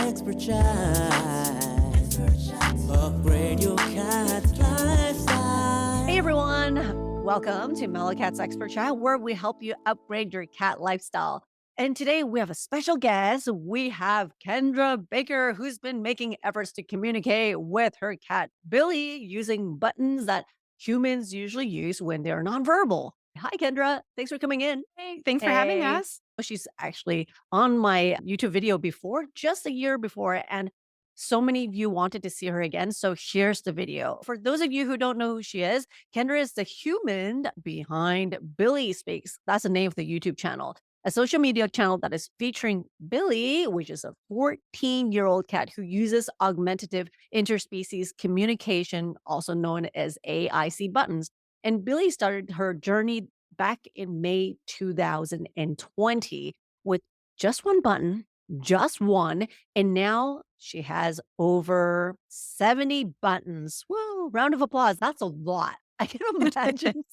Expert Chat. Upgrade your cat's lifestyle. Hey everyone, welcome to MeloCat's Expert Chat, where we help you upgrade your cat lifestyle. And today we have a special guest. We have Kendra Baker, who's been making efforts to communicate with her cat Billy using buttons that humans usually use when they're nonverbal. Hi, Kendra. Thanks for coming in. Hey, thanks for having Hey. us. She's actually on my YouTube video before, just a year before, and so many of you wanted to see her again. So here's the video. For those of you who don't know who she is, Kendra is the human behind BilliSpeaks. That's the name of the YouTube channel, a social media channel that is featuring Billy, which is a 14-year-old cat who uses augmentative interspecies communication, also known as AIC buttons. And Billy started her journey back in May 2020 with just one button, just one. And now she has over 70 buttons. Well, round of applause. That's a lot. I can imagine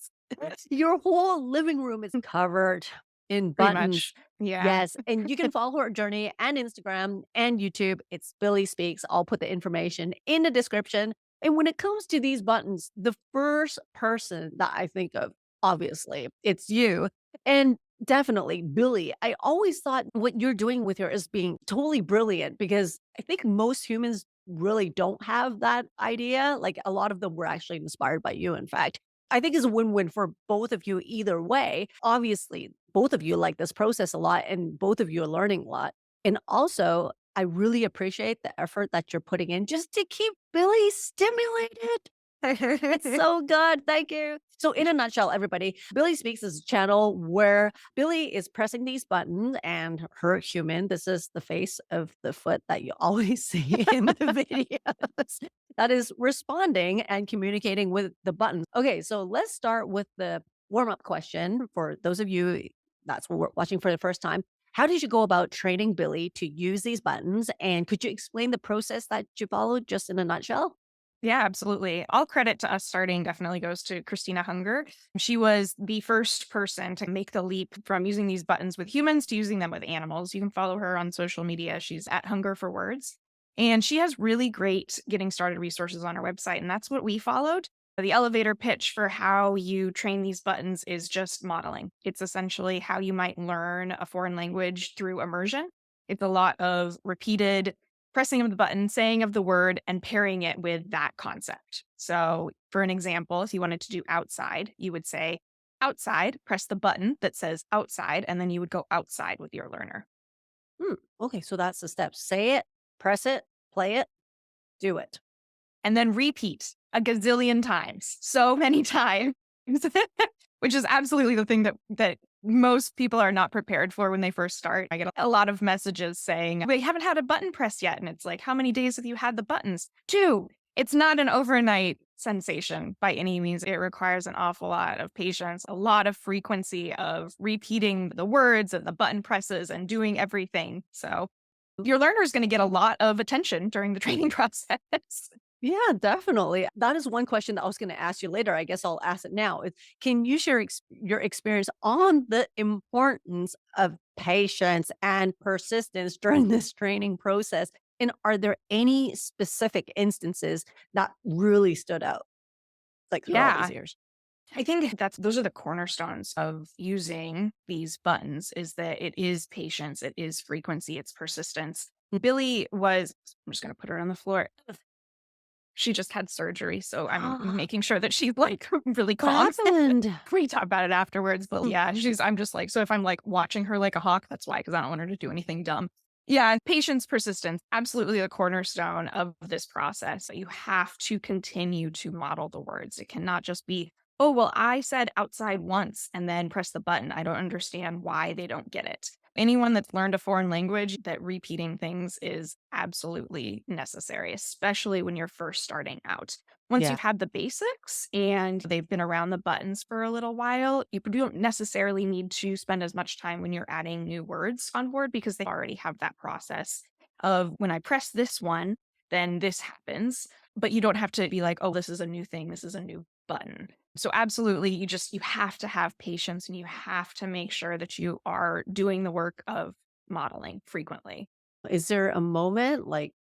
your whole living room is covered in Pretty buttons. much. Yeah. Yes. And you can follow her journey and Instagram and YouTube. It's Billy Speaks. I'll put the information in the description. And when it comes to these buttons, the first person that I think of, obviously, it's you. And definitely Billy. I always thought what you're doing with her is being totally brilliant because I think most humans really don't have that idea. Like a lot of them were actually inspired by you, in fact. I think it's a win-win for both of you either way. Obviously, both of you like this process a lot and both of you are learning a lot. And also, I really appreciate the effort that you're putting in just to keep Billy stimulated. It's so good. Thank you. So, in a nutshell, everybody, Billy Speaks is a channel where Billy is pressing these buttons and her human. This is the face of the foot that you always see in the videos that is responding and communicating with the buttons. Okay, so let's start with the warm up question for those of you that's what we're watching for the first time. How did you go about training Billy to use these buttons? And could you explain the process that you followed just in a nutshell? Yeah, absolutely. All credit to us starting definitely goes to Christina Hunger. She was the first person to make the leap from using these buttons with humans to using them with animals. You can follow her on social media. She's at Hunger for Words. And she has really great getting started resources on her website. And that's what we followed. The elevator pitch for how you train these buttons is just modeling. It's essentially how you might learn a foreign language through immersion. It's a lot of repeated pressing of the button, saying of the word, and pairing it with that concept. So, for an example, if you wanted to do outside, you would say outside, press the button that says outside, and then you would go outside with your learner. Okay, so that's the steps. Say it, press it, play it, do it. And then repeat a gazillion times, so many times, which is absolutely the thing that most people are not prepared for when they first start. I get a lot of messages saying, we haven't had a button press yet. And it's like, how many days have you had the buttons? 2. It's not an overnight sensation by any means. It requires an awful lot of patience, a lot of frequency of repeating the words and the button presses and doing everything. So your learner is going to get a lot of attention during the training process. Yeah, definitely. That is one question that I was going to ask you later. I guess I'll ask it now. Can you share your experience on the importance of patience and persistence during this training process? And are there any specific instances that really stood out, like through all these Yeah. years? I think those are the cornerstones of using these buttons is that it is patience, it is frequency, it's persistence. Billy was, I'm just going to put her on the floor. She just had surgery, so I'm making sure that she's like really What calm. happened? We talk about it afterwards, but yeah, I'm just like, so if I'm like watching her like a hawk, that's why, because I don't want her to do anything dumb. Yeah, patience, persistence, absolutely the cornerstone of this process. You have to continue to model the words. It cannot just be, oh, well, I said outside once and then press the button. I don't understand why they don't get it. Anyone that's learned a foreign language, that repeating things is absolutely necessary, especially when you're first starting out. Once Yeah. you've had the basics and they've been around the buttons for a little while, you don't necessarily need to spend as much time when you're adding new words on board because they already have that process of when I press this one, then this happens. But you don't have to be like, oh, this is a new thing. This is a new button. So absolutely, you have to have patience and you have to make sure that you are doing the work of modeling frequently. Is there a moment, like,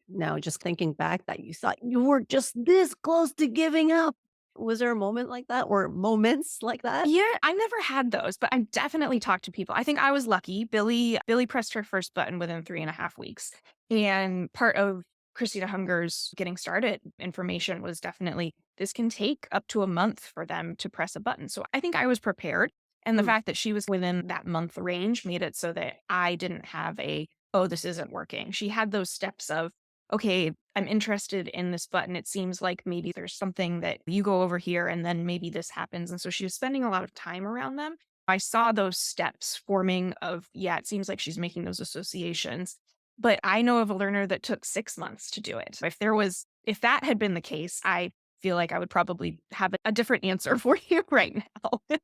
now just thinking back that you thought you were just this close to giving up? Was there a moment like that or moments like that? Yeah, I never had those, but I've definitely talked to people. I think I was lucky. Billy pressed her first button within 3.5 weeks. And part of Christina Hunger's getting started information was definitely this can take up to a month for them to press a button. So I think I was prepared. And the Mm. fact that she was within that month range made it so that I didn't have oh, this isn't working. She had those steps of, okay, I'm interested in this button. It seems like maybe there's something that you go over here and then maybe this happens. And so she was spending a lot of time around them. I saw those steps forming of, yeah, it seems like she's making those associations. But I know of a learner that took 6 months to do it. If that had been the case, I feel like I would probably have a different answer for you right now.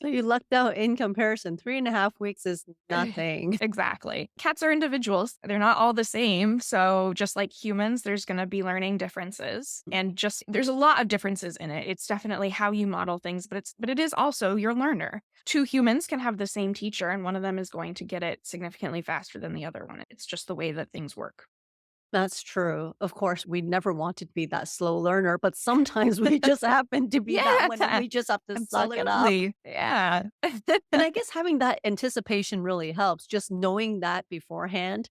So you lucked out in comparison. 3.5 weeks is nothing. Exactly. Cats are individuals. They're not all the same. So just like humans, there's going to be learning differences and just there's a lot of differences in it. It's definitely how you model things, but it is also your learner. Two humans can have the same teacher and one of them is going to get it significantly faster than the other one. It's just the way that things work. That's true. Of course, we never wanted to be that slow learner, but sometimes we just happen to be that one and Yeah, we just have to suck it up. absolutely. Yeah. And I guess having that anticipation really helps, just knowing that beforehand.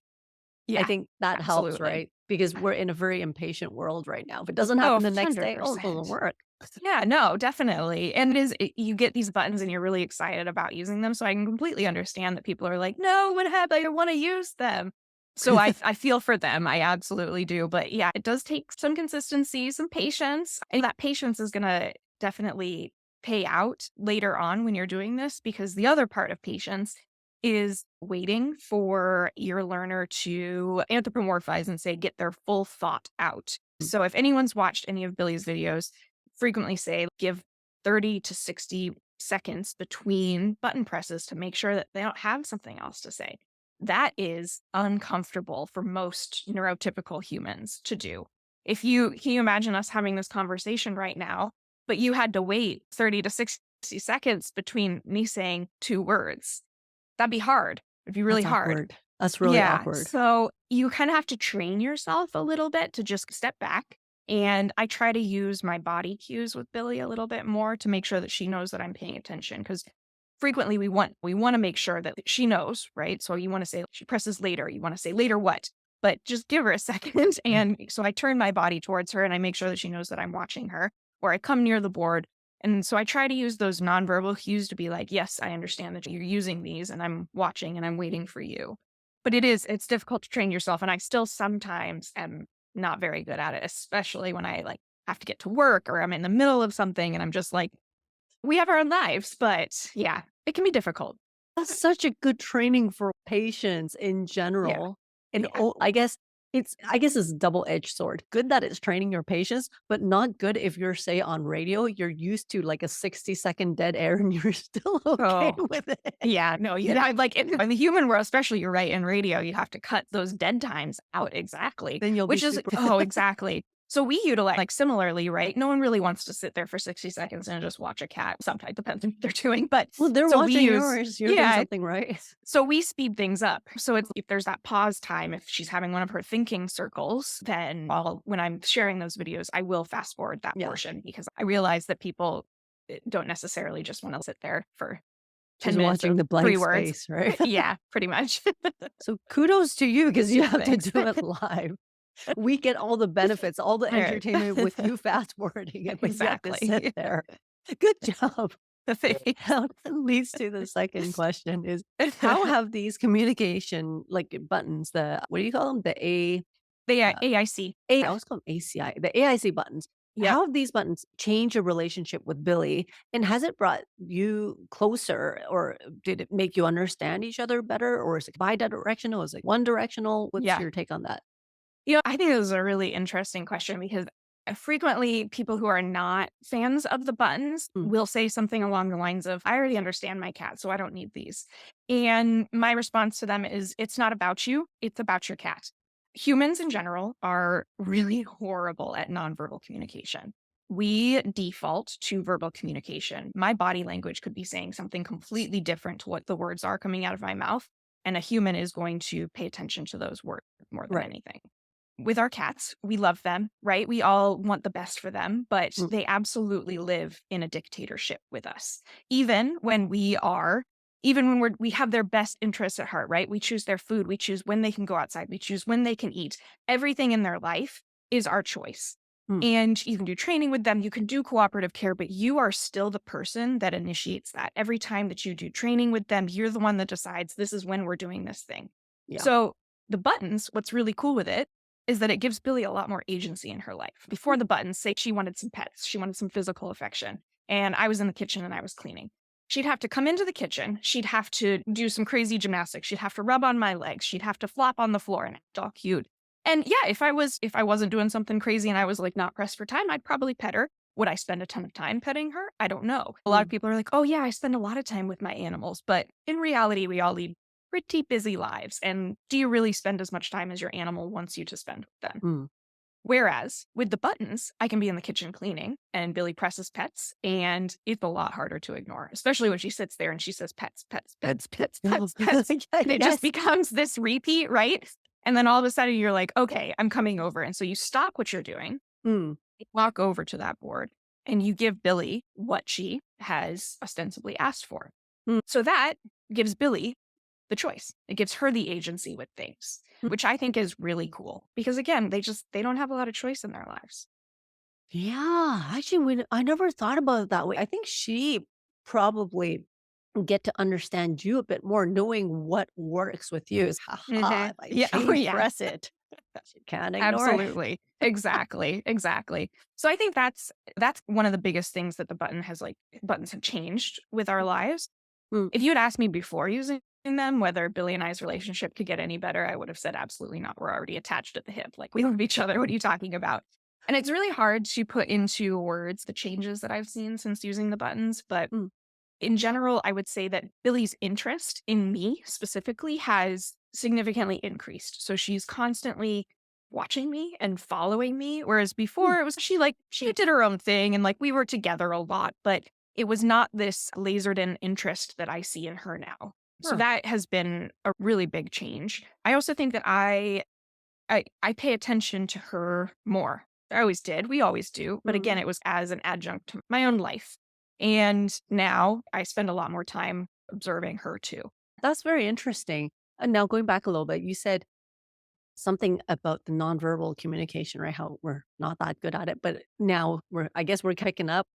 I Yeah, think that helps, absolutely. right? Because we're in a very impatient world right now. If it doesn't Oh, happen the next day, oh, it doesn't 100%. work. Yeah, no, definitely. And you get these buttons and you're really excited about using them. So I can completely understand that people are like, no, what happened? I want to use them. So I feel for them. I absolutely do. But yeah, it does take some consistency, some patience. And that patience is going to definitely pay out later on when you're doing this, because the other part of patience is waiting for your learner to anthropomorphize and say, get their full thought out. So if anyone's watched any of Billy's videos, frequently say, give 30 to 60 seconds between button presses to make sure that they don't have something else to say. That is uncomfortable for most neurotypical humans to do. Can you imagine us having this conversation right now, but you had to wait 30 to 60 seconds between me saying two words? That'd be hard. It'd be really That's hard. awkward. That's really Yeah. awkward. So you kind of have to train yourself a little bit to just step back. And I try to use my body cues with Billy a little bit more to make sure that she knows that I'm paying attention. Because frequently we want to make sure that she knows, right? So you want to say she presses later. You want to say later what? But just give her a second. And so I turn my body towards her and I make sure that she knows that I'm watching her, or I come near the board. And so I try to use those nonverbal cues to be like, yes, I understand that you're using these and I'm watching and I'm waiting for you. But it's difficult to train yourself. And I still sometimes am not very good at it, especially when I like have to get to work or I'm in the middle of something and I'm just like, we have our own lives. But yeah, it can be difficult. That's such a good training for patience in Yeah. general. And Yeah. I guess it's a double-edged sword. Good that it's training your patience, but not good if you're, say, on radio, you're used to like a 60-second dead air and you're still okay Oh, with it. yeah. No, like in the human world, especially you're right, in radio, you have to cut those dead times out exactly, Then you'll be which is, super oh, exactly. So we utilize like similarly, right? No one really wants to sit there for 60 seconds and just watch a cat. Sometimes depends on what they're doing, but Well, they're so we watching use, yours. You're doing yeah. something right. So we speed things up. So it's if there's that pause time, if she's having one of her thinking circles, then when I'm sharing those videos, I will fast forward that Yeah. portion because I realize that people don't necessarily just want to sit there for 10 She's minutes watching of the blank 3 words. space, right? Yeah, pretty much. So kudos to you because you have to Thanks. do it live. We get all the benefits, all the Right. entertainment with you fast forwarding it, but you have to sit Exactly. there. Good job. Thanks. That leads to the second question is how have these communication like buttons, the what do you call them? The Uh, AIC. I always call them ACI, the AIC buttons. Yep. How have these buttons changed your relationship with Billy? And has it brought you closer or did it make you understand each other better? Or is it bi-directional? Is it one directional? What's Yeah. your take on that? I think this is a really interesting question because frequently people who are not fans of the buttons Mm. will say something along the lines of, I already understand my cat, so I don't need these. And my response to them is, it's not about you, it's about your cat. Humans in general are really horrible at nonverbal communication. We default to verbal communication. My body language could be saying something completely different to what the words are coming out of my mouth. And a human is going to pay attention to those words more than Right. anything. With our cats, we love them, right? We all want the best for them, but Mm. they absolutely live in a dictatorship with us. Even when we are, even when we have their best interests at heart, right? We choose their food, we choose when they can go outside, we choose when they can eat. Everything in their life is our choice. Mm. And you can do training with them, you can do cooperative care, but you are still the person that initiates that. Every time that you do training with them, you're the one that decides this is when we're doing this thing. Yeah. So the buttons, what's really cool with it is that it gives Billi a lot more agency in her life. Before the buttons, say she wanted some pets, she wanted some physical affection, and I was in the kitchen and I was cleaning. She'd have to come into the kitchen, she'd have to do some crazy gymnastics, she'd have to rub on my legs, she'd have to flop on the floor and act all cute. And yeah, if I wasn't doing something crazy and I was like not pressed for time, I'd probably pet her. Would I spend a ton of time petting her? I don't know. A lot of people are like, "Oh yeah, I spend a lot of time with my animals." But in reality, we all lead pretty busy lives. And do you really spend as much time as your animal wants you to spend with them? Mm. Whereas with the buttons, I can be in the kitchen cleaning and Billi presses pets, and it's a lot harder to ignore, especially when she sits there and she says pets, pets, pets, pets, pets, pets. And it just becomes this repeat, right? And then all of a sudden you're like, okay, I'm coming over. And so you stop what you're doing, Mm. you walk over to that board, and you give Billi what she has ostensibly asked for. Mm. So that gives Billi the choice. It gives her the agency with things, which I think is really cool because again, they don't have a lot of choice in their lives. Yeah, actually, I never thought about it that way. I think she probably get to understand you a bit more, knowing what works with you. Is haha, Mhm. if I Yeah. Oh, can't yeah. press it, she can't ignore it. Absolutely. Exactly. Exactly. So I think that's one of the biggest things that buttons have changed with our lives. Mm. If you had asked me before using them whether Billi and I's relationship could get any better, I would have said absolutely not. We're already attached at the hip. Like we love each other. What are you talking about? And it's really hard to put into words the changes that I've seen since using the buttons, but Mm. in general, I would say that Billi's interest in me specifically has significantly increased. So she's constantly watching me and following me. Whereas Mm. before it was she did her own thing and like we were together a lot, but it was not this lasered in interest that I see in her now. So Sure. that has been a really big change. I also think that I pay attention to her more. I always did. We always do. But Mm. again, it was as an adjunct to my own life. And now I spend a lot more time observing her too. That's very interesting. And now going back a little bit, you said something about the nonverbal communication, right? How we're not that good at it, but now I guess we're kicking up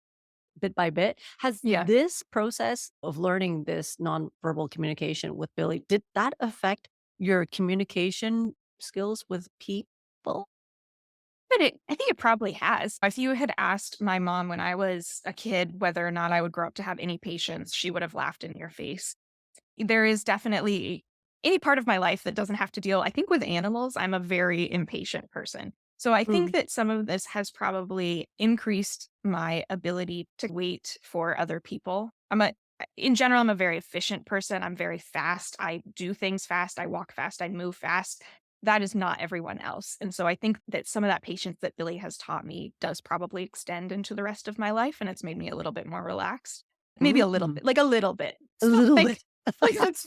bit by bit. Has Yeah. this process of learning this nonverbal communication with Billi, did that affect your communication skills with people? But I think it probably has. If you had asked my mom when I was a kid whether or not I would grow up to have any patience, she would have laughed in your face. There is definitely any part of my life that doesn't have to deal, I think with animals, I'm a very impatient person. So I think Mm. that some of this has probably increased my ability to wait for other people. In general, I'm a very efficient person. I'm very fast. I do things fast. I walk fast. I move fast. That is not everyone else. And so I think that some of that patience that Billi has taught me does probably extend into the rest of my life. And it's made me a little bit more relaxed. Maybe a little Mm. bit, like a little bit. A It's not little like bit. like, let's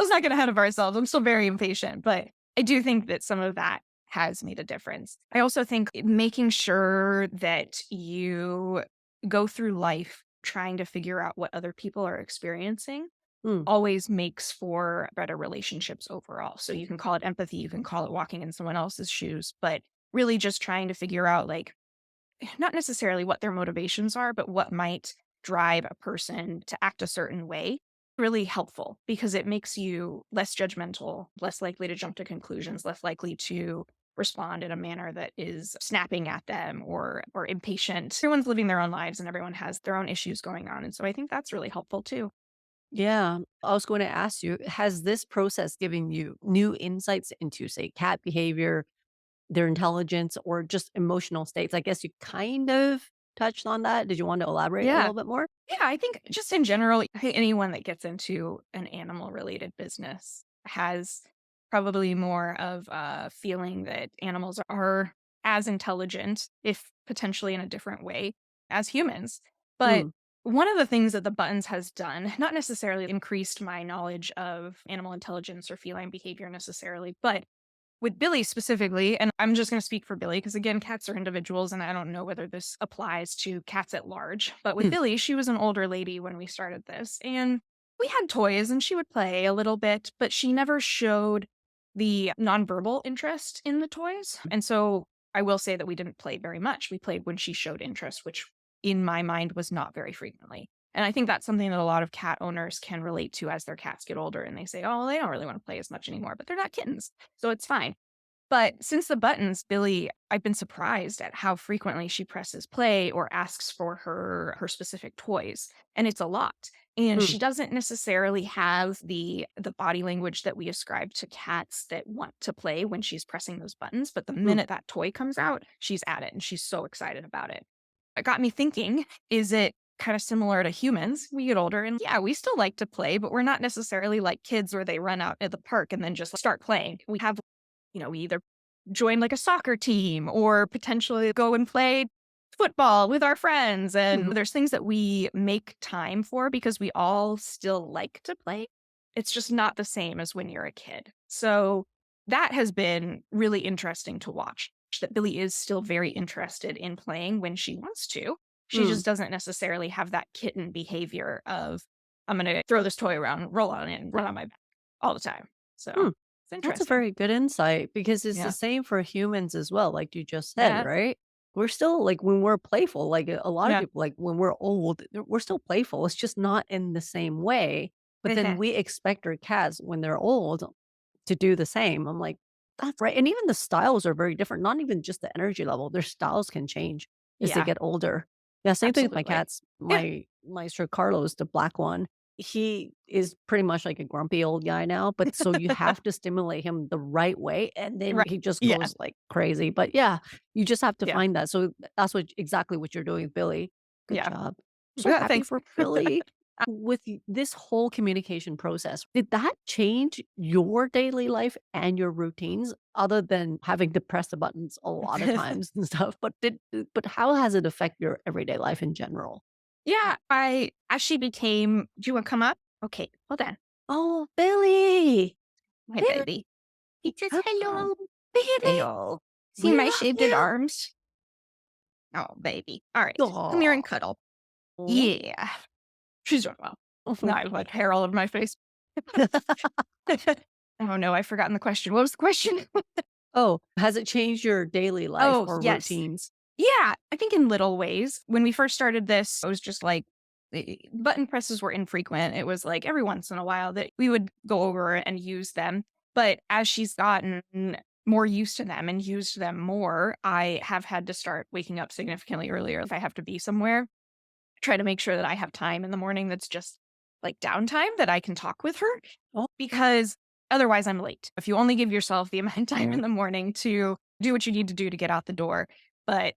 not get ahead of ourselves. I'm still very impatient, but I do think that some of that has made a difference. I also think making sure that you go through life trying to figure out what other people are experiencing Mm. always makes for better relationships overall. So you can call it empathy, you can call it walking in someone else's shoes, but really just trying to figure out like not necessarily what their motivations are, but what might drive a person to act a certain way. Really helpful because it makes you less judgmental, less likely to jump to conclusions, less likely to respond in a manner that is snapping at them or impatient. Everyone's living their own lives and everyone has their own issues going on. And so I think that's really helpful too. Yeah. I was going to ask you, has this process given you new insights into, say, cat behavior, their intelligence, or just emotional states? I guess you kind of touched on that. Did you want to elaborate a Yeah. little bit more? Yeah, I think just in general, I think anyone that gets into an animal related business has probably more of a feeling that animals are as intelligent, if potentially in a different way, as humans. But Mm. one of the things that the buttons has done, not necessarily increased my knowledge of animal intelligence or feline behavior necessarily, but with Billy specifically, and I'm just going to speak for Billy because, again, cats are individuals and I don't know whether this applies to cats at large. But with Mm, Billy, she was an older lady when we started this. And we had toys and she would play a little bit, but she never showed the nonverbal interest in the toys. And so I will say that we didn't play very much. We played when she showed interest, which in my mind was not very frequently. And I think that's something that a lot of cat owners can relate to as their cats get older and they say, oh, they don't really want to play as much anymore, but they're not kittens. So it's fine. But since the buttons, Billy, I've been surprised at how frequently she presses play or asks for her specific toys, and it's a lot. And mm, she doesn't necessarily have the body language that we ascribe to cats that want to play when she's pressing those buttons. But the mm. minute that toy comes out, she's at it and she's so excited about it. It got me thinking, is it kind of similar to humans? We get older and yeah, we still like to play, but we're not necessarily like kids where they run out at the park and then just start playing. We have, we either join like a soccer team or potentially go and play football with our friends. And Mhm. there's things that we make time for because we all still like to play. It's just not the same as when you're a kid. So that has been really interesting to watch, that Billy is still very interested in playing when she wants to. She Mm, just doesn't necessarily have that kitten behavior of, I'm going to throw this toy around, roll on it, and run on my back all the time. So hmm. it's That's a interesting. very good insight because it's the Yeah. same for humans as well, like you just said, Yeah. right? We're still like when we're playful, like a lot of Yeah. people, like when we're old, we're still playful. It's just not in the same way. But then Mhm. we expect our cats when they're old to do the same. I'm like, that's right. And even the styles are very different. Not even just the energy level, their styles can change as they Yeah, get older. Yeah, same thing with my absolutely. cats. Yeah. My Sir Carlos, the black one, he is pretty much like a grumpy old guy now, but so you have to stimulate him the right way, and then Right. he just Yeah. goes like crazy. But yeah, you just have to Yeah. find that. So that's what exactly what you're doing with Billy. Good Yeah. job. So Yeah, happy thanks. for Billy. With this whole communication process, did that change your daily life and your routines other than having to press the buttons a lot of times and stuff? But how has it affect your everyday life in general? Yeah, as she became, "Do you wanna come up?" "Okay, hold on. Oh, Billy. My Billy. baby." He says, Oh, "Hello." Billy. "Hello." See We my love shaded you. arms? Oh, baby. Alright, come here Aw. and cuddle. Yeah. She's doing well. Now I have, like, hair all over my face. Oh, no, I've forgotten the question. What was the question? Oh, has it changed your daily life Oh, or yes. routines? Yeah, I think in little ways. When we first started this, it was just like button presses were infrequent. It was like every once in a while that we would go over and use them. But as she's gotten more used to them and used them more, I have had to start waking up significantly earlier if I have to be somewhere. Try to make sure that I have time in the morning that's just like downtime that I can talk with her Oh, because otherwise I'm late. If you only give yourself the amount of time in the morning to do what you need to do to get out the door, but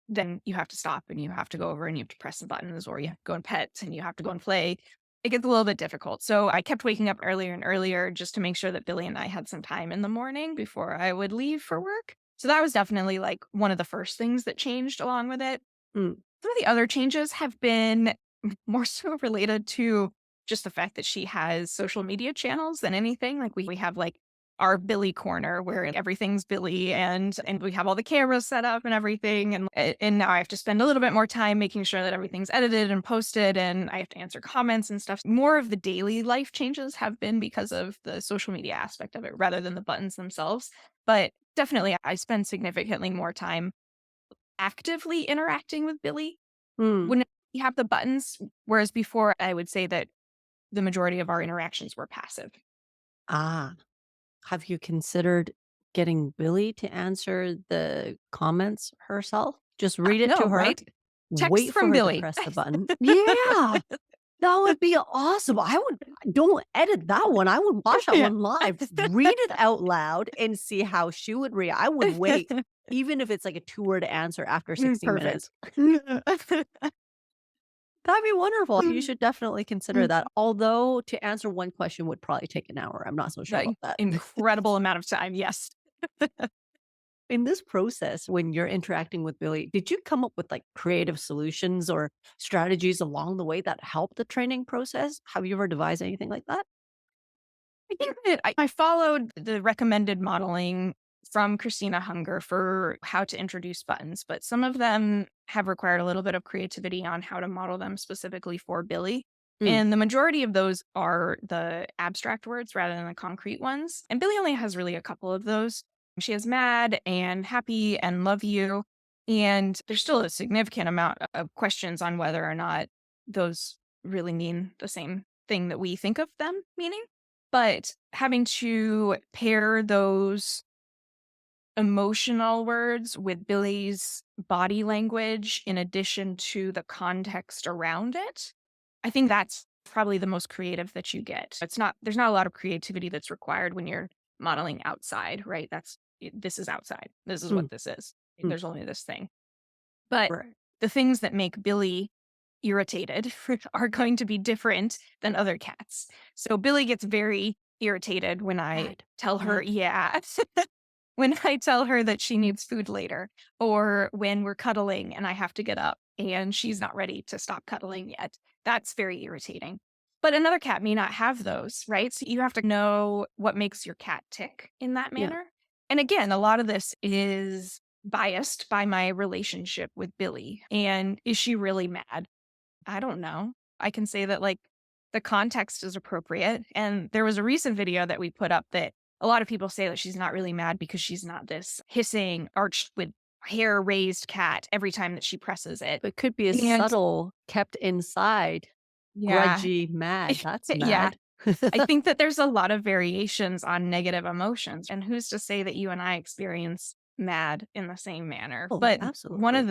then you have to stop and you have to go over and you have to press the buttons or you have to go and pet and you have to go and play. It gets a little bit difficult. So I kept waking up earlier and earlier just to make sure that Billy and I had some time in the morning before I would leave for work. So that was definitely like one of the first things that changed along with it. mm. Some of the other changes have been more so related to just the fact that she has social media channels than anything. Like we have like our Billy corner where everything's Billy and we have all the cameras set up and everything. And now I have to spend a little bit more time making sure that everything's edited and posted and I have to answer comments and stuff. More of the daily life changes have been because of the social media aspect of it rather than the buttons themselves. But definitely I spend significantly more time actively interacting with Billy Mm. when you have the buttons, whereas before I would say that the majority of our interactions were passive. Ah. Have you considered getting Billy to answer the comments herself? Just read it to No, her, right? Text wait for from her to Billy. press the button. Yeah, that would be awesome. I would don't edit that one. I would watch that Yeah. one live. Read it out loud and see how she would react. I would wait, even if it's like a two-word answer after 60 Perfect. minutes. That'd be wonderful. You should definitely consider that. Although to answer one question would probably take an hour. I'm not so sure That about that. incredible amount of time, yes. In this process, when you're interacting with Billy, did you come up with like creative solutions or strategies along the way that help the training process? Have you ever devised anything like that? I think that I followed the recommended modeling from Christina Hunger for how to introduce buttons, but some of them have required a little bit of creativity on how to model them specifically for Billy. Mm, And the majority of those are the abstract words rather than the concrete ones. And Billy only has really a couple of those. She has mad and happy and love you. And there's still a significant amount of questions on whether or not those really mean the same thing that we think of them meaning. But having to pair those emotional words with Billy's body language in addition to the context around it, I think that's probably the most creative that you get. There's not a lot of creativity that's required when you're modeling outside, right? This is outside. This is mm, what this is. mm, There's only this thing. But right. the things that make Billy irritated are going to be different than other cats. So Billy gets very irritated when I Mad, tell her, mad. yeah, when I tell her that she needs food later, or when we're cuddling and I have to get up and she's not ready to stop cuddling yet. That's very irritating. But another cat may not have those, right? So you have to know what makes your cat tick in that Yeah. manner. And again, a lot of this is biased by my relationship with Billy. And is she really mad? I don't know. I can say that like the context is appropriate. And there was a recent video that we put up that a lot of people say that she's not really mad because she's not this hissing, arched with hair raised cat every time that she presses it. But it could be a And subtle, kept inside, yeah, grudgy, mad. That's yeah, mad. I think that there's a lot of variations on negative emotions. And who's to say that you and I experience mad in the same manner? Oh, But absolutely. one of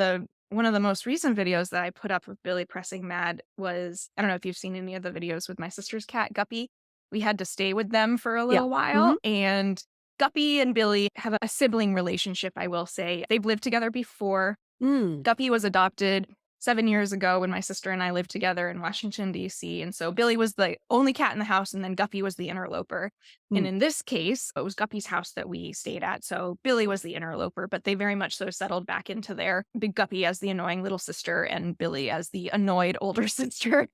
the most recent videos that I put up with Billy pressing mad was I don't know if you've seen any of the videos with my sister's cat, Guppy. We had to stay with them for a Yeah. little Hmm. while. And Guppy and Billy have a sibling relationship, I will say. They've lived together before. Mm, Guppy was adopted 7 years ago when my sister and I lived together in Washington, D.C. And so Billy was the only cat in the house, and then Guppy was the interloper. And mm. in this case, it was Guppy's house that we stayed at. So Billy was the interloper, but they very much so settled back into their big Guppy as the annoying little sister and Billy as the annoyed older sister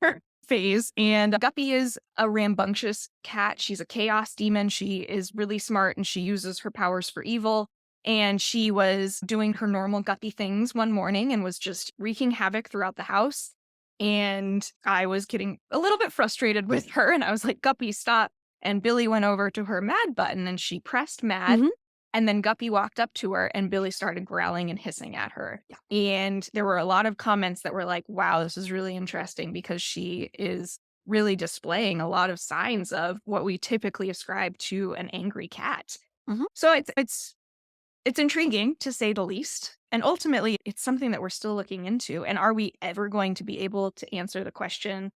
phase. And Guppy is a rambunctious cat. She's a chaos demon. She is really smart and she uses her powers for evil. And she was doing her normal guppy things one morning and was just wreaking havoc throughout the house. And I was getting a little bit frustrated with her. And I was like, Guppy, stop. And Billy went over to her mad button and she pressed mad. Mhm. And then Guppy walked up to her and Billy started growling and hissing at her. Yeah. And there were a lot of comments that were like, wow, this is really interesting because she is really displaying a lot of signs of what we typically ascribe to an angry cat. Mhm. So it's intriguing to say the least. And ultimately, it's something that we're still looking into. And are we ever going to be able to answer the question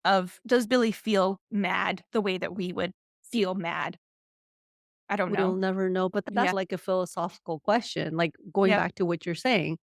of does Billy feel mad the way that we would feel mad? I don't We'll know. never know, but that's Yeah. like a philosophical question. Like going Yep. back to what you're saying,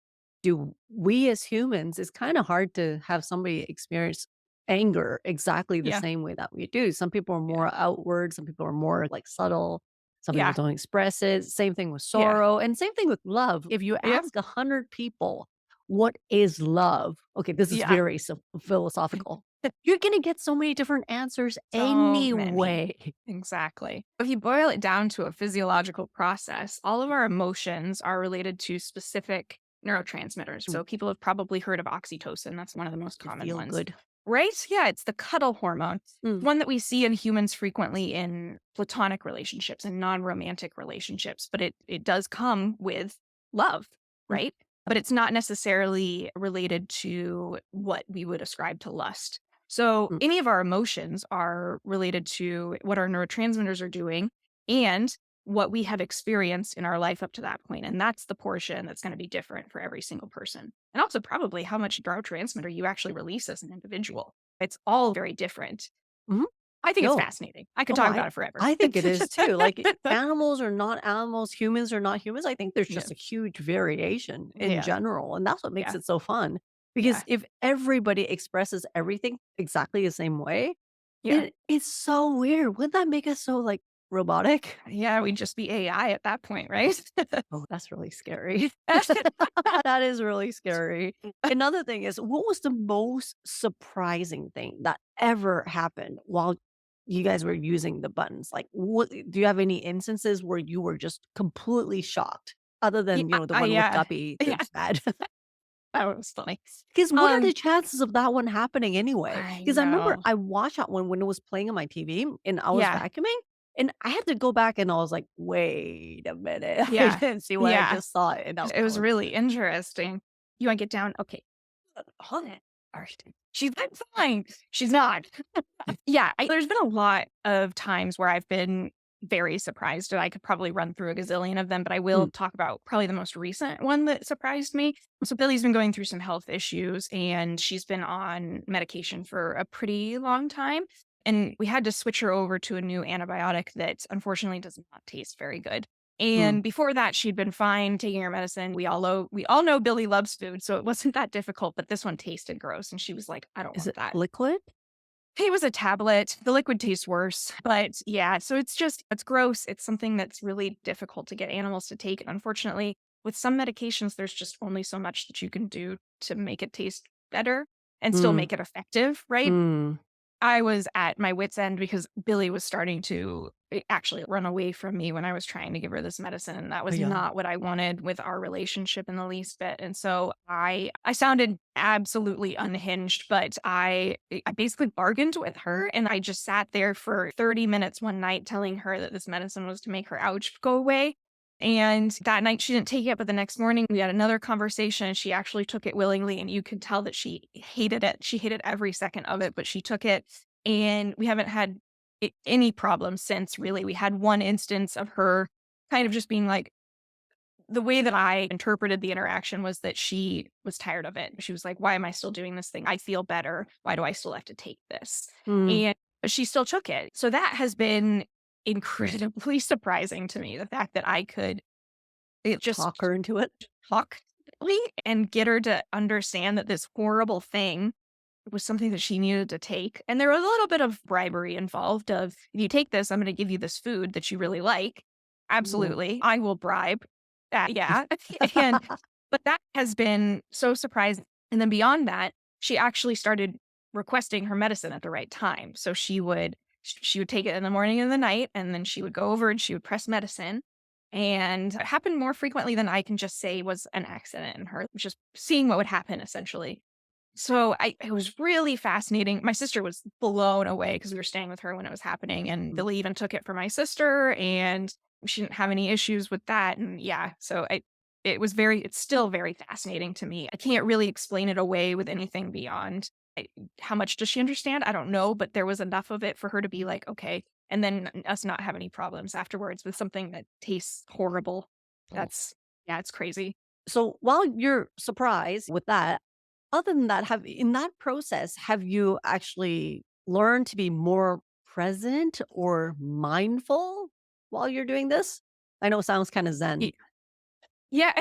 do we as humans, it's kind of hard to have somebody experience anger exactly the Yeah. same way that we do. Some people are Yeah. more outward, some people are more like subtle, some people Yeah. don't express it. Same thing with Yeah. sorrow, and same thing with love. If you Yep. ask 100 people, what is love? Okay, this is Yeah. very philosophical. You're going to get so many different answers So many. anyway. Exactly. If you boil it down to a physiological process, all of our emotions are related to specific neurotransmitters. Mm, So people have probably heard of oxytocin. That's one of the most to common feel ones. good. Right? Yeah, it's the cuddle hormone. Mm, One that we see in humans frequently in platonic relationships and non-romantic relationships, but it does come with love, mm, right? But it's not necessarily related to what we would ascribe to lust. So mm. any of our emotions are related to what our neurotransmitters are doing and what we have experienced in our life up to that point. And that's the portion that's going to be different for every single person. And also probably how much neurotransmitter you actually release as an individual. It's all very different. Mhm. I think it's No. fascinating. I could Oh, talk about it forever. I think it is too. Like animals are not animals, humans are not humans. I think there's Yeah. just a huge variation in Yeah. general, and that's what makes Yeah. it so fun. Yeah. Because if everybody expresses everything exactly the same way, Yeah. it's so weird. Wouldn't that make us so like robotic. Yeah, we'd just be AI at that point, right? Oh, that's really scary. That is really scary. Another thing is, what was the most surprising thing that ever happened while you guys were using the buttons? Like, what do you have any instances where you were just completely shocked other Yeah, than, the one with yeah. Guppy Yeah, that's bad? that was funny. Because what are the Um, chances of that one happening anyway? I Because I remember know. I watched that one when it was playing on my TV and I was Yeah, vacuuming, and I had to go back and I was like, "Wait a minute, I yeah, didn't see what I yeah. just saw," and that It was was really interesting. You wanna get down? Okay. Hold it. Alright. I'm fine. She's not. Yeah, there's been a lot of times where I've been very surprised, and I could probably run through a gazillion of them, but I will mm, talk about probably the most recent one that surprised me. So Billy's been going through some health issues, and she's been on medication for a pretty long time, and we had to switch her over to a new antibiotic that unfortunately does not taste very good. mm. And before that, she'd been fine taking her medicine. We all know Billy loves food, so it wasn't that difficult, but this one tasted gross, and she was like, "I don't Is want it that." liquid? It was a tablet. The liquid tastes worse, but yeah, so it's gross. It's something that's really difficult to get animals to take. And unfortunately, with some medications, there's just only so much that you can do to make it taste better and still Mm, make it effective, right? mm. I was at my wit's end because Billy was starting to actually run away from me when I was trying to give her this medicine, and that Oh, was yeah. not what I wanted with our relationship in the least bit. And so I sounded absolutely unhinged, but I basically bargained with her, and I just sat there for 30 minutes one night telling her that this medicine was to make her ouch go away. And that night she didn't take it, but the next morning we had another conversation. She actually took it willingly, and you could tell that she hated it. She hated every second of it, but she took it, and we haven't had any problems since. Really, we had one instance of her kind of just being like, the way that I interpreted the interaction was that she was tired of it. She was like, "Why am I still doing this thing? I feel better. Why do I still have to take this?" Mm. And she still took it. So that has been incredibly surprising to me. The fact that I could Talk just her into it? talk and get her to understand that this horrible thing was something that she needed to take. And there was a little bit of bribery involved of, if you take this, I'm going to give you this food that you really like. Ooh. Absolutely. I will bribe. Yeah. and but that has been so surprising. And then beyond that, she actually started requesting her medicine at the right time. So she would take it in the morning and the night, and then she would go over and she would press medicine. And it happened more frequently than I can just say was an accident in her, just seeing what would happen essentially. So it was really fascinating. My sister was blown away because we were staying with her when it was happening, and Mm. Billy even took it for my sister, and she didn't have any issues with that. And yeah, so it's still very fascinating to me. I can't really explain it away with anything beyond how much does she understand? I don't know, but there was enough of it for her to be like, okay, and then us not have any problems afterwards with something that tastes horrible. Oh. Yeah, it's crazy. So while you're surprised with that, other than that, have in that process, have you actually learned to be more present or mindful while you're doing this? I know it sounds kind of zen. Yeah,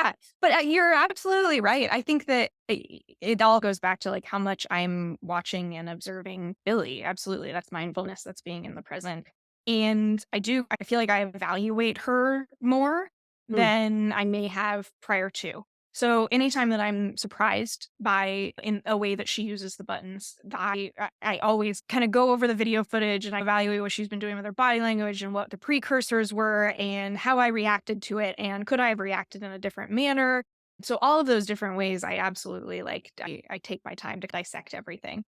yeah, but, you're absolutely right. I think that it all goes back to, like, how much I'm watching and observing Billy. Absolutely, that's mindfulness, that's being in the present, and I feel like I evaluate her more Mm. than I may have prior to. So, anytime that I'm surprised by in a way that she uses the buttons, I always kinda go over the video footage and I evaluate what she's been doing with her body language and what the precursors were and how I reacted to it, and could I have reacted in a different manner? So all of those different ways, I absolutely I take my time to dissect everything.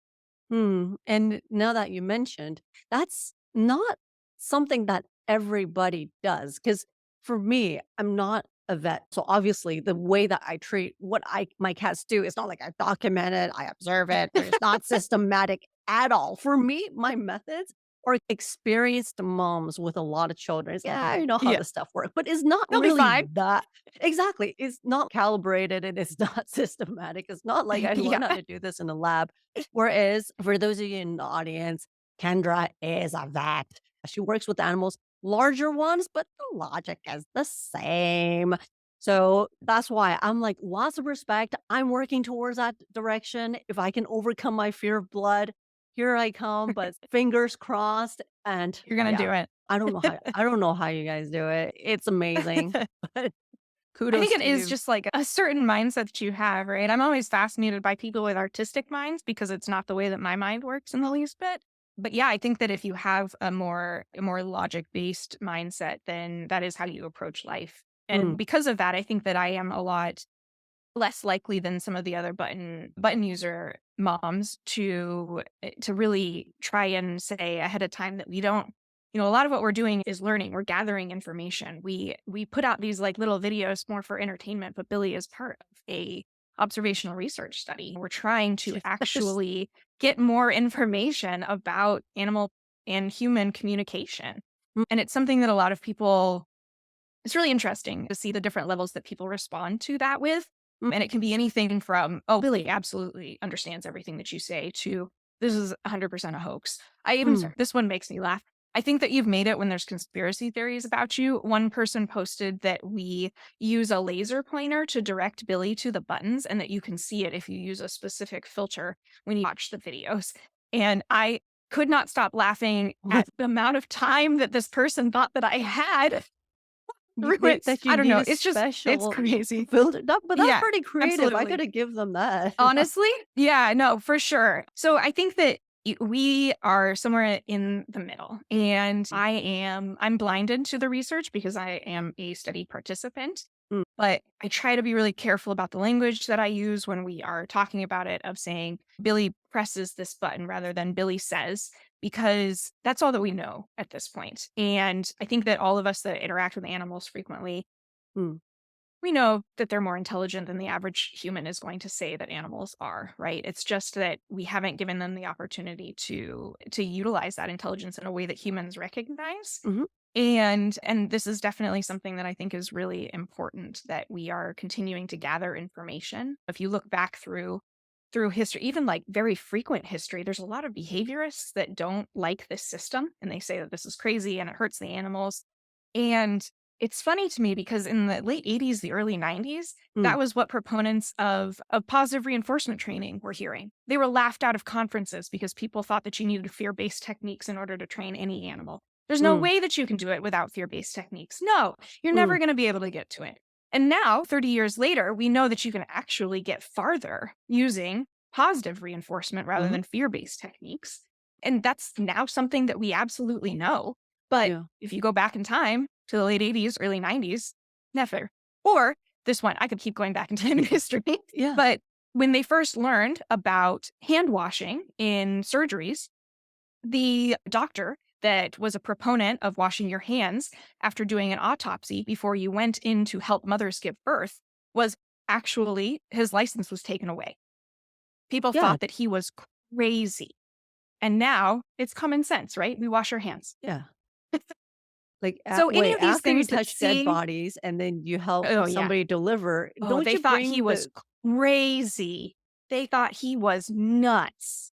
And now that you mentioned, that's not something that everybody does. Because for me, I'm not a vet. So obviously, the way that I treat what my cats do is not like I document it, I observe it. It's not systematic at all. For me, my methods are experienced moms with a lot of children. It's, yeah, I know how Yeah, this stuff works, but it's not you'll be really fine. that. Exactly. It's not calibrated and it's not systematic. It's not like I Yeah. learned how to do this in a lab. Whereas for those of you in the audience, Kendra is a vet. She works with animals, larger ones, but the logic is the same. So that's why I'm like, lots of respect. I'm working towards that direction. If I can overcome my fear of blood, here I come, but fingers crossed. And You're gonna yeah, do it. I don't know how you guys do it. It's amazing. But I think kudos it to is you. just like a certain mindset that you have, right? I'm always fascinated by people with artistic minds because it's not the way that my mind works in the least bit. But yeah, I think that if you have a more logic-based mindset, then that is how you approach life. Mm, And because of that, I think that I am a lot less likely than some of the other button user moms to really try and say ahead of time that we don't, a lot of what we're doing is learning. We're gathering information. We put out these like little videos more for entertainment, but Billy is part of a observational research study. We're trying to yes. actually get more information about animal and human communication. Mm, And it's something that a lot of people, it's really interesting to see the different levels that people respond to that with. mm, And it can be anything from, oh, Billy absolutely understands everything that you say, to this is 100% a hoax. mm. This one makes me laugh. I think that you've made it when there's conspiracy theories about you. One person posted that we use a laser pointer to direct Billy to the buttons and that you can see it if you use a specific filter when you watch the videos. And I could not stop laughing at the amount of time that this person thought that I had through it. That you I don't need know. a It's special crazy. filter. But that's Yeah, pretty creative. I absolutely. gotta give them that. Honestly, yeah, no, for sure. So I think that we are somewhere in the middle, and I'm blinded to the research because I am a study participant. Mm, But I try to be really careful about the language that I use when we are talking about it, of saying Billy presses this button rather than Billy says, because that's all that we know at this point. And I think that all of us that interact with animals frequently, mm, we know that they're more intelligent than the average human is going to say that animals are, right? It's just that we haven't given them the opportunity to utilize that intelligence in a way that humans recognize. mhm, And this is definitely something that I think is really important, that we are continuing to gather information. If you look back through history, even like very frequent history, there's a lot of behaviorists that don't like this system and they say that this is crazy and it hurts the animals. And it's funny to me because in the late 80s, the early 90s, mm, that was what proponents of positive reinforcement training were hearing. They were laughed out of conferences because people thought that you needed fear-based techniques in order to train any animal. There's no mm, way that you can do it without fear-based techniques. No, you're mm, never going to be able to get to it. And now, 30 years later, we know that you can actually get farther using positive reinforcement rather mhm, than fear-based techniques. And that's now something that we absolutely know. But yeah, if you go back in time to the late 80s, early 90s, never. Or this one, I could keep going back in time in history. yeah, But when they first learned about hand washing in surgeries, the doctor that was a proponent of washing your hands after doing an autopsy before you went in to help mothers give birth was actually, his license was taken away. People yeah, thought that he was crazy. And now it's common sense, right? We wash our hands. yeah. Like, So any wait, of these after you things that touch dead seeing, bodies and then you help oh yeah, somebody deliver, oh, don't they you thought he bring was the crazy. They thought he was nuts.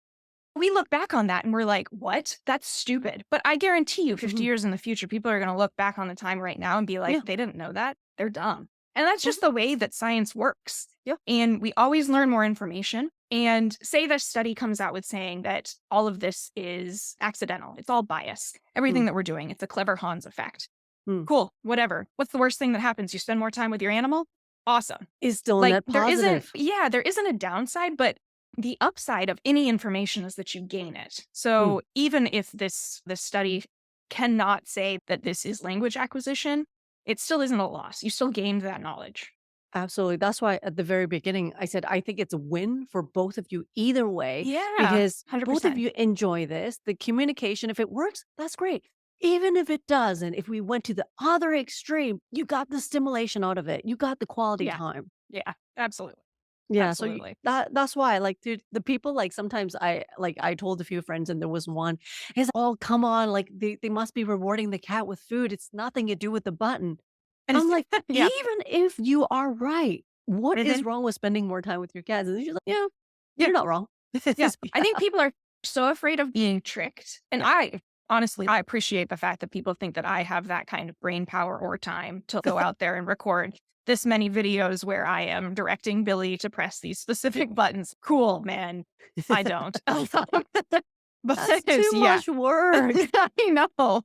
We look back on that and we're like, what? That's stupid. But I guarantee you, 50 mhm, years in the future, people are going to look back on the time right now and be like, yeah, they didn't know that. They're dumb. And that's mhm, just the way that science works. yeah, And we always learn more information. And say this study comes out with saying that all of this is accidental, it's all bias. mm, Everything that we're doing, it's a clever Hans effect. mm. Cool, whatever. What's the worst thing that happens? You spend more time with your animal? Awesome. Is still a Like, net positive. there isn't a downside, but the upside of any information is that you gain it. Mm. So even if this study cannot say that this is language acquisition, it still isn't a loss. You still gained that knowledge. Absolutely. That's why at the very beginning, I said, I think it's a win for both of you either way, Yeah, because both of 100%. you enjoy this. The communication, if it works, that's great. Even if it doesn't, if we went to the other extreme, you got the stimulation out of it. You got the quality Yeah, time. yeah, absolutely. Yeah. So Absolutely. that's why, like, dude, the people, like, sometimes I told a few friends, and there was one, he's, oh, come on, like, they must be rewarding the cat with food. It's nothing to do with the button. And I'm like, yeah. even if you are right, what is Mhm. wrong with spending more time with your cats? And she's like, yeah, Yeah. you're not wrong. Yeah. So, I yeah. think people are so afraid of being tricked. And Yeah. I honestly, I appreciate the fact that people think that I have that kind of brain power or time to go out there and record this many videos where I am directing Billy to press these specific buttons. Cool, man. I don't. But That's too yeah, much work. I know.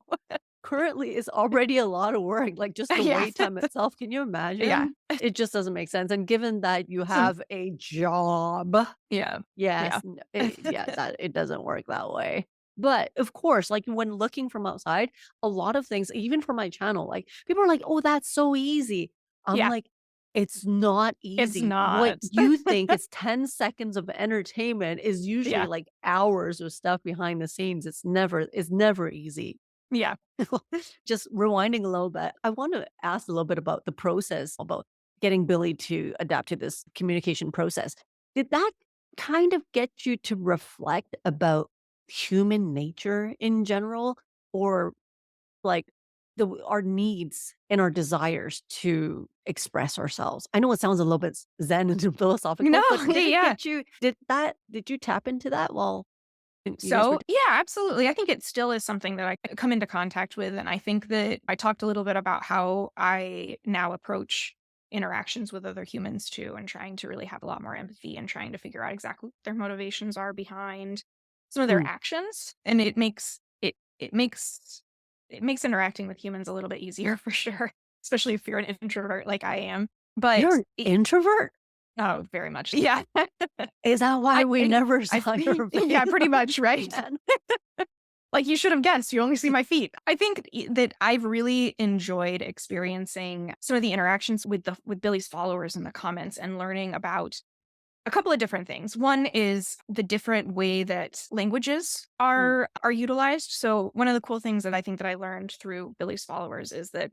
currently is already a lot of work, like just the Yeah. wait time itself. Can you Yeah. imagine? It just doesn't make sense. And given that you So have a job, yeah. yes, Yeah. yeah, that it doesn't work that way. But of course, like when looking from outside, a lot of things, even for my channel, like people are like, "Oh, that's so easy." I'm Yeah. like, it's not It's easy. What not. you think is 10 seconds of entertainment is usually Yeah. like hours of stuff behind the scenes. It's never easy. Yeah. Just rewinding a little bit, I want to ask a little bit about the process about getting Billy to adapt to this communication process. Did that kind of get you to reflect about human nature in general, or like our needs and our desires to express ourselves? I know it sounds a little bit zen and No, philosophical, but did it yeah. get you? Did you tap into that while you guys were? So, yeah, absolutely. I think it still is something that I come into contact with. And I think that I talked a little bit about how I now approach interactions with other humans too, and trying to really have a lot more empathy and trying to figure out exactly what their motivations are behind some of their Mm. actions. And it makes interacting with humans a little bit easier for sure, especially if you're an introvert like I am. You're But an introvert. oh, very much. Yeah. Is that why we I never I saw your yeah, pretty videos much, right? again? Like, you should have guessed, you only see my feet. I think that I've really enjoyed experiencing some of the interactions with Billy's followers in the comments and learning about a couple of different things. One is the different way that languages Mm, are utilized. So one of the cool things that I think that I learned through Billy's followers is that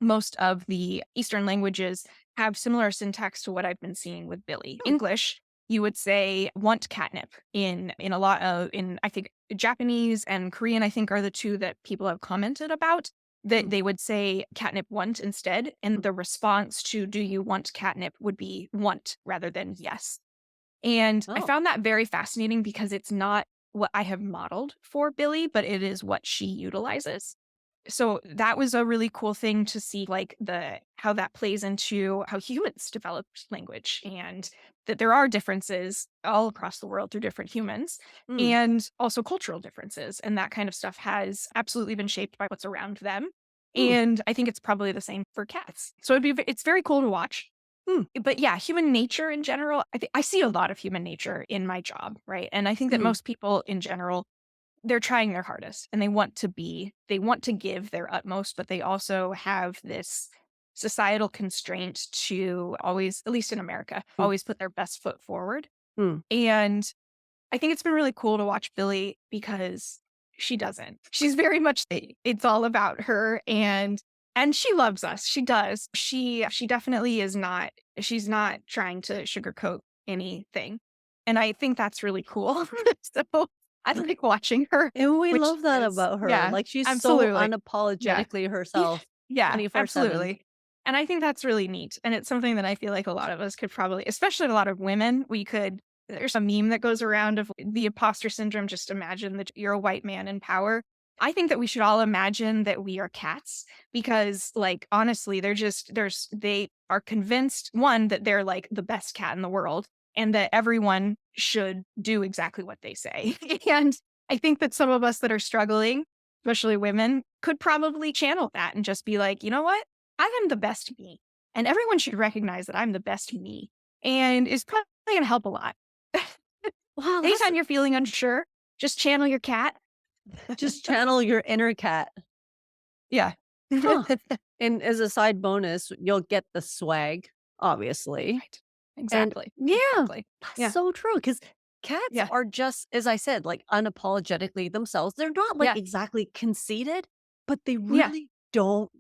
most of the Eastern languages have similar syntax to what I've been seeing with Billy. mm, English, you would say want catnip in a lot of in I think Japanese and Korean, I think, are the two that people have commented about. That mm, they would say catnip want instead. And mm. the response to do you want catnip would be want rather than yes. And I Oh, found that very fascinating because it's not what I have modeled for Billy, but it is what she utilizes. So that was a really cool thing to see, like the how that plays into how humans develop language, and that there are differences all across the world through different humans, mm, and also cultural differences. And that kind of stuff has absolutely been shaped by what's around them. mm, And I think it's probably the same for cats. So it's very cool to watch. mm, But yeah, human nature in general, I see a lot of human nature in my job, right? And I think that mm, most people in general, they're trying their hardest and they want to give their utmost, but they also have this societal constraint to always, at least in America, mm, always put their best foot forward. mm. And I think it's been really cool to watch Billy because she doesn't. She's very much it's all about her, and she loves us. She does. She definitely is not she's not trying to sugarcoat anything. And I think that's really cool. So I like watching her, And we which love that is about her. yeah, Like, she's so absolutely. Yeah. unapologetically Yeah, herself yeah, 24/7. absolutely. And I think that's really neat. And it's something that I feel like a lot of us could probably, especially a lot of women, there's a meme that goes around of the imposter syndrome. Just imagine that you're a white man in power. I think that we should all imagine that we are cats because, like, honestly, they are convinced, one, that they're like the best cat in the world and that everyone should do exactly what they say. And I think that some of us that are struggling, especially women, could probably channel that and just be like, you know what? I am the best me. And everyone should recognize that I'm the best me. And it's probably going to help a lot. Wow, that's Anytime you're feeling unsure, just channel your cat. just channel your inner cat. Yeah. Huh. And as a side bonus, you'll get the swag, obviously. Right. And Exactly. yeah, Exactly. that's Yeah. so true. Because cats Yeah. are just, as I said, like unapologetically themselves. They're not like Yeah. exactly conceited, but they Yeah. really don't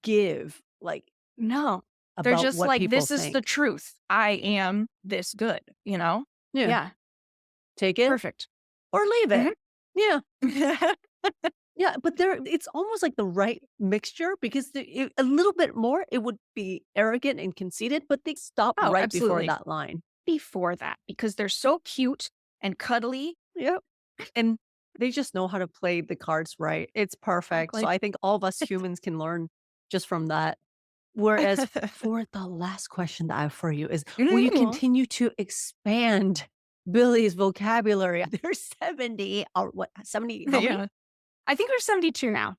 give like No. They're about just what like, people this is the think. truth. I am this good, you know? Yeah. Yeah. Take it Perfect. or leave it. Yeah. Mhm. Yeah. But it's almost like the right mixture because a little bit more, it would be arrogant and conceited, but they stop Oh, right before absolutely. that line. Before that, because they're so cute and cuddly. Yep. And they just know how to play the cards right. It's perfect. So Exactly. I think all of us humans can learn just from that. Whereas for the last question that I have for you is, will you Mm. continue to expand Billy's vocabulary? There's 70 or what, 70, how many? Yeah. I think we're 72 now.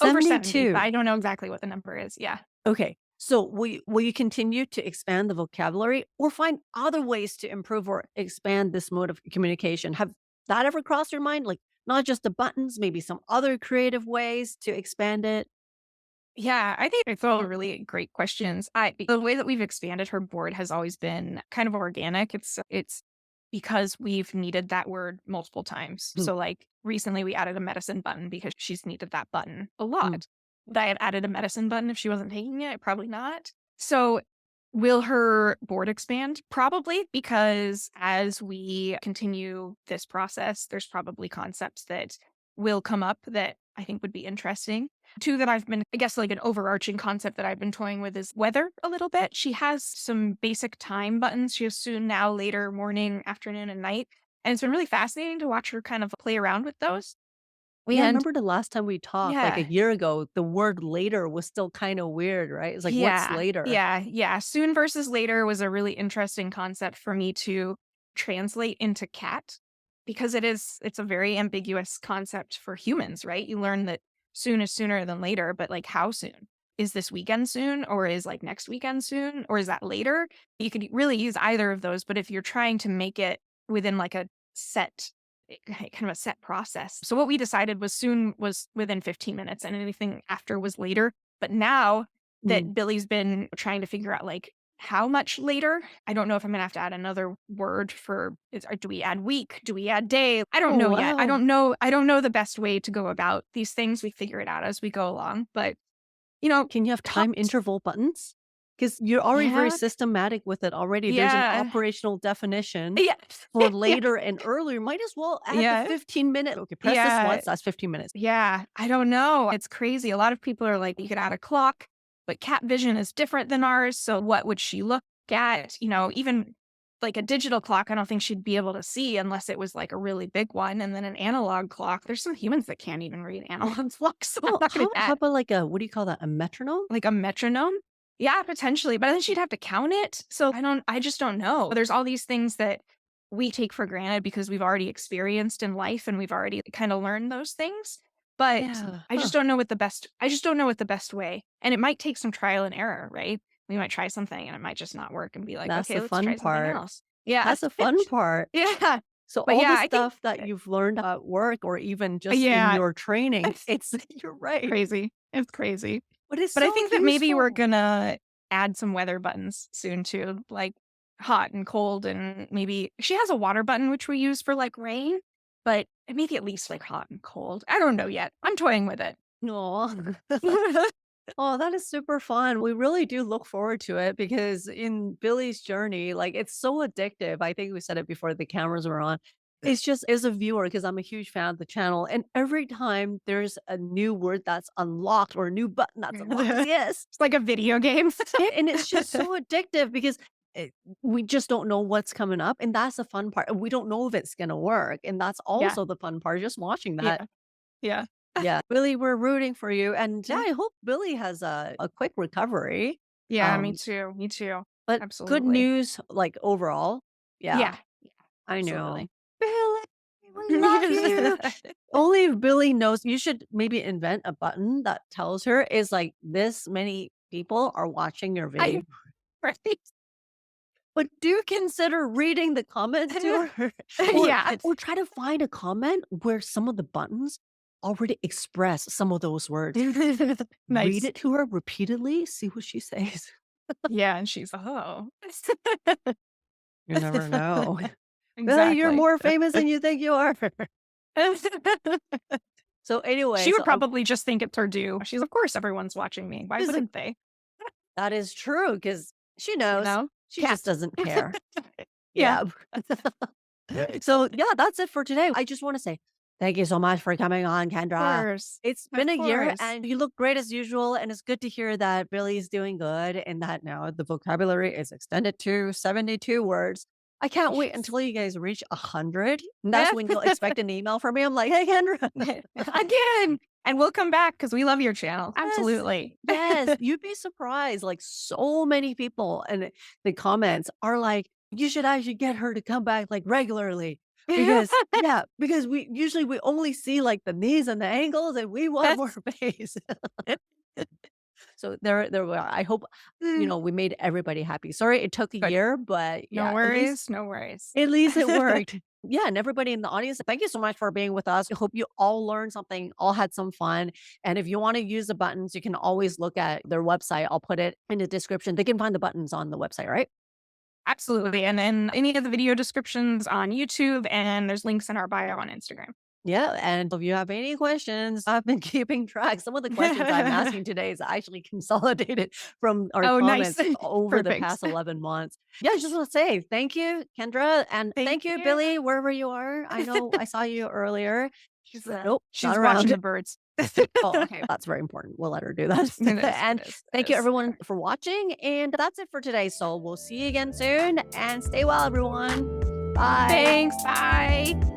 Over 70, 72. but I don't know exactly what the number is. Yeah. Okay. So will you continue to expand the vocabulary or find other ways to improve or expand this mode of communication? Have that ever crossed your mind? Like not just the buttons, maybe some other creative ways to expand it? Yeah, I think it's all really great questions. The way that we've expanded her board has always been kind of organic. It's because we've needed that word multiple times. Mm, So like recently we added a medicine button because she's needed that button a mm, lot. Would I have added a medicine button if she wasn't taking it? Probably not. So will her board expand? Probably, because as we continue this process, there's probably concepts that will come up that I think would be interesting. Two that I've been, I guess, like an overarching concept that I've been toying with is weather a little bit. She has some basic time buttons. She has soon, now, later, morning, afternoon, and night. And it's been really fascinating to watch her kind of play around with those. Yeah, I And remember the last time we talked, like a yeah, year ago, the word later was still kind of weird, right? It's like, what's later? yeah. Soon versus later was a really interesting concept for me to translate into cat because it's a very ambiguous concept for humans, right? You learn that soon is sooner than later, but like how soon? Is this weekend soon or is like next weekend soon or is that later? You could really use either of those, but if you're trying to make it within like a set kind of a set process. So what we decided was soon was within 15 minutes and anything after was later. But now Mm. that Billy's been trying to figure out like how much later, I don't know if I'm gonna have to add another word for or do we add week? Do we add day? I don't Oh, know yet. wow. I don't know the best way to go about these things. We figure it out as we go along. But you know, Can you have time popped. interval buttons? Because you're already very Yeah. systematic with it already. There's an Yeah. operational definition Yeah. for Yeah. later and earlier. Might as well add the Yeah. 15-minute. Okay, press this Yeah. once, that's 15 minutes. Yeah, I don't know. It's crazy. A lot of people are like, you could add a clock, but cat vision is different than ours. So what would she look at? You know, even like a digital clock, I don't think she'd be able to see unless it was like a really big one. And then an analog clock, there's some humans that can't even read analog clocks. So I'm Well, not going how to how bet about like a what do you call that? A metronome? like a metronome. Yeah, potentially. But then she'd have to count it. So I just don't know. There's all these things that we take for granted because we've already experienced in life and we've already kind of learned those things. But Yeah. I Huh. just don't know what the best, I just don't know what the best way. And it might take some trial and error, right? We might try something and it might just not work and be like, That's okay, the let's fun try something part. else. Yeah. That's the fun part. Yeah. So But all yeah, the I think, stuff that you've learned at work or even just in yeah, your training, it's it's you're right. crazy. It's crazy. But it's But I so think that maybe we're useful. gonna add some weather buttons soon too, like hot and cold, and maybe she has a water button which we use for like rain, but maybe at least like hot and cold. I don't know yet. I'm toying with it. Aw. Oh, that is super fun. We really do look forward to it because in Billy's journey, like it's so addictive. I think we said it before the cameras were on. It's just as a viewer, because I'm a huge fan of the channel. And every time there's a new word that's unlocked or a new button that's unlocked, It's yes. like a video game. Yeah, and it's just so addictive because we just don't know what's coming up. And that's the fun part. And we don't know if it's going to work. And that's Yeah, also the fun part, just watching that. yeah, yeah. Yeah, Billy, we're rooting for you, and yeah, I hope Billy has a quick recovery. Yeah, me Um, too. Me too. but good Absolutely. news, like overall. Yeah, Yeah, yeah, I know. absolutely. Billy, we love you. Only if Billy knows. You should maybe invent a button that tells her is like this many people are watching your I video. right. But do consider reading the comments to her, or Yeah. or try to find a comment where some of the buttons already express some of those words. Read Nice. it to her repeatedly, see what she says. Yeah, and she's oh. You never know. Billy, you're Exactly. more famous than you think you are. So anyway, She would probably just think it's her due. She's, of course, everyone's watching me. Why wouldn't they? that is true because she You knows. know? She Cat. just doesn't care. Yeah. Yeah. So yeah, that's it for today. I just want to say thank you so much for coming on, Of Kendra. course. It's Of been a year course. and you look great as usual. And it's good to hear that Billy's doing good and that now the vocabulary is extended to 72 words. I can't wait Yes. until you guys reach 100. And that's when you'll expect an email from me. I'm like, hey, Kendra. Again. And we'll come back because we love your channel. Yes. Absolutely. Yes. You'd be surprised. Like so many people and the comments are like, you should actually get her to come back like regularly. Because we only see like the knees and the ankles and we want more face. So there we are. I hope, Mm, we made everybody happy. Sorry it took a Good. year, but No yeah, worries. No worries. at least it worked. Yeah, and everybody in the audience, thank you so much for being with us. I hope you all learned something, all had some fun. And if you want to use the buttons, you can always look at their website. I'll put it in the description. They can find the buttons on the website, right? Absolutely. And then any of the video descriptions on YouTube, and there's links in our bio on Instagram. Yeah, and if you have any questions, I've been keeping track. Some of the questions I'm asking today is actually consolidated from our Oh, nice. comments over the Perfect. past 11 months. Yeah, I just want to say thank you, Kendra, and Thank thank you, you. Billy, wherever you are. I know I saw you earlier. Nope, She's not watching around. the birds. Oh, okay. That's very important. We'll let her do that. It is. And It is. thank It you, is. everyone, for watching. And that's it for today. So we'll see you again soon. And stay well, everyone. Bye. Thanks. Bye.